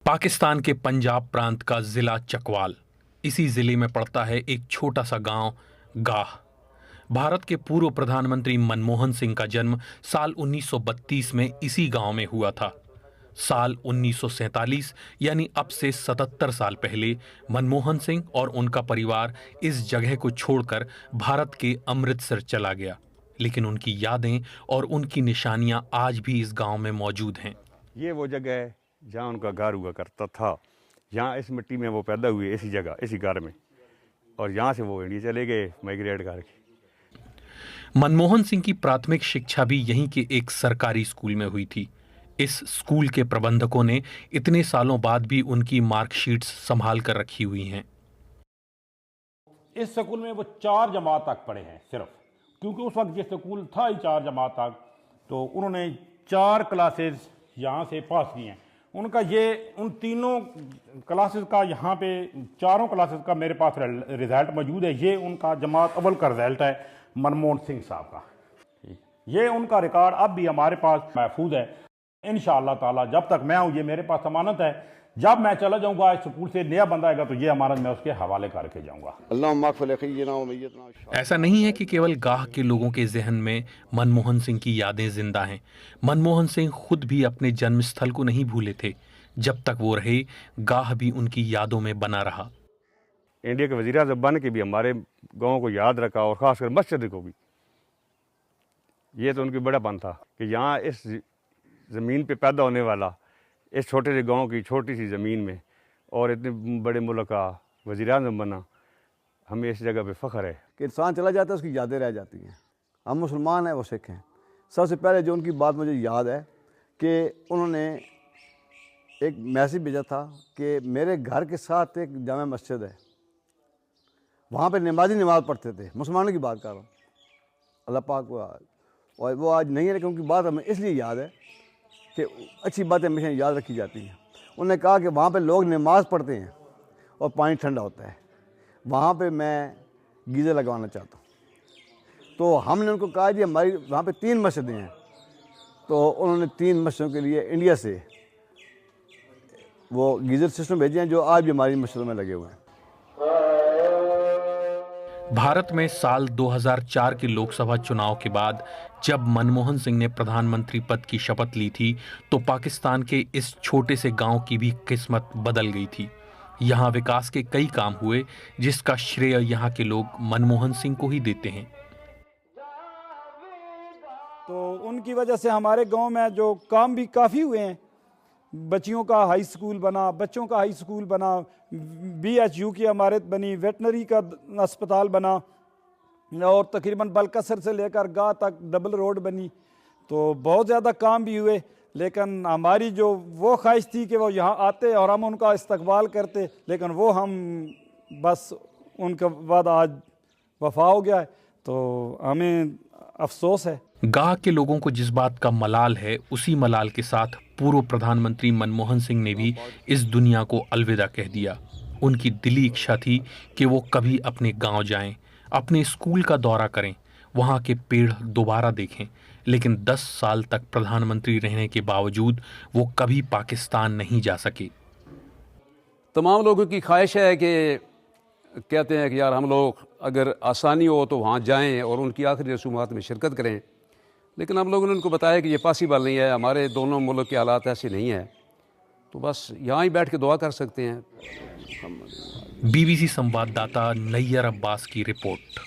पाकिस्तान के पंजाब प्रांत का जिला चकवाल, इसी जिले में पड़ता है एक छोटा सा गांव गाह। भारत के पूर्व प्रधानमंत्री मनमोहन सिंह का जन्म साल 1932 में इसी गांव में हुआ था। साल 1947 यानी अब से 77 साल पहले मनमोहन सिंह और उनका परिवार इस जगह को छोड़कर भारत के अमृतसर चला गया, लेकिन उनकी यादें और उनकी निशानियां आज भी इस गांव में मौजूद हैं। ये वो जगह है जहाँ उनका घर हुआ करता था। यहाँ इस मिट्टी में वो पैदा हुए, इसी जगह, इसी घर में, और यहाँ से वो इंडिया चले गए माइग्रेट करके। मनमोहन सिंह की प्राथमिक शिक्षा भी यहीं के एक सरकारी स्कूल में हुई थी। इस स्कूल के प्रबंधकों ने इतने सालों बाद भी उनकी मार्कशीट्स संभाल कर रखी हुई हैं। इस स्कूल में वो 4 जमात तक पढ़े हैं सिर्फ, क्योंकि उस वक्त ये स्कूल था ही 4 जमात तक, तो उन्होंने 4 क्लासेस यहाँ से पास की हैं। उनका ये उन तीनों क्लासेस का यहाँ पे 4 क्लासेस का मेरे पास रिजल्ट मौजूद है। ये उनका जमात अव्वल का रिजल्ट है मनमोहन सिंह साहब का। ये उनका रिकॉर्ड अब भी हमारे पास महफूज है। इंशाअल्लाह ताला जब तक मैं हूँ ये मेरे पास अमानत है। जब मैं चला जाऊंगा इस स्कूल से नया बंदा आएगा तो ये अमानत मैं उसके हवाले करके जाऊंगा। ऐसा नहीं है कि केवल गाह के लोगों के जहन में मनमोहन सिंह की यादें जिंदा हैं। मनमोहन सिंह खुद भी अपने जन्मस्थल को नहीं भूले थे। जब तक वो रहे, गाह भी उनकी यादों में बना रहा। इंडिया के वज़ीर आज़म बन के भी हमारे गाँव को याद रखा, और ख़ासकर मस्जिद को भी। ये तो उनकी बड़ापन था कि यहाँ इस ज़मीन पे पैदा होने वाला, इस छोटे से गांव की छोटी सी ज़मीन में, और इतने बड़े मुल्क का वज़ीर आज़म बना, हमें इस जगह पे फ़ख्र है कि इंसान चला जाता है उसकी यादें रह जाती हैं। हम मुसलमान हैं, वो सिख हैं। सबसे पहले जो उनकी बात मुझे याद है कि उन्होंने एक मैसेज भेजा था कि मेरे घर के साथ एक जामा मस्जिद है, वहाँ पे नमाजी नमाज़ पढ़ते थे। मुसलमानों की बात कर रहा हूँ, अल्लाह पाक को, और वो आज नहीं है, लेकिन उनकी बात हमें इसलिए याद है कि अच्छी बातें हमेशा याद रखी जाती हैं। उन्होंने कहा कि वहाँ पे लोग नमाज़ पढ़ते हैं और पानी ठंडा होता है, वहाँ पे मैं गीज़र लगवाना चाहता हूँ। तो हमने उनको कहा जी हमारी वहाँ पे 3 मस्जिदें हैं। तो उन्होंने 3 मस्जिदों के लिए इंडिया से वो गीज़र सिस्टम भेजे हैं, जो आज भी हमारी मस्जिदों में लगे हुए हैं। भारत में साल 2004 के लोकसभा चुनाव के बाद जब मनमोहन सिंह ने प्रधानमंत्री पद की शपथ ली थी, तो पाकिस्तान के इस छोटे से गांव की भी किस्मत बदल गई थी। यहां विकास के कई काम हुए, जिसका श्रेय यहां के लोग मनमोहन सिंह को ही देते हैं। तो उनकी वजह से हमारे गांव में जो काम भी काफ़ी हुए हैं। बच्चियों का हाई स्कूल बना, बच्चों का हाई स्कूल बना, BHU की इमारत बनी, वेटनरी का अस्पताल बना, और तकरीबन बलकसर से लेकर गाह तक डबल रोड बनी। तो बहुत ज़्यादा काम भी हुए, लेकिन हमारी जो वो ख्वाहिश थी कि वो यहाँ आते और हम उनका इस्तकबाल करते, लेकिन वो हम बस उनके बाद आज वफा हो गया है, तो हमें अफसोस है। गाह के लोगों को जिस बात का मलाल है, उसी मलाल के साथ पूर्व प्रधानमंत्री मनमोहन सिंह ने भी इस दुनिया को अलविदा कह दिया। उनकी दिली इच्छा थी कि वो कभी अपने गांव जाएं, अपने स्कूल का दौरा करें, वहां के पेड़ दोबारा देखें, लेकिन 10 साल तक प्रधानमंत्री रहने के बावजूद वो कभी पाकिस्तान नहीं जा सके। तमाम लोगों की ख्वाहिश है कि कहते हैं कि यार हम लोग अगर आसानी हो तो वहाँ जाएं और उनकी आखिरी रसूमात में शिरकत करें, लेकिन हम लोगों ने उनको बताया कि ये पॉसिबल नहीं है, हमारे दोनों मुल्क के हालात ऐसे नहीं हैं, तो बस यहाँ ही बैठ के दुआ कर सकते हैं। BBC संवाददाता नैयर अब्बास की रिपोर्ट।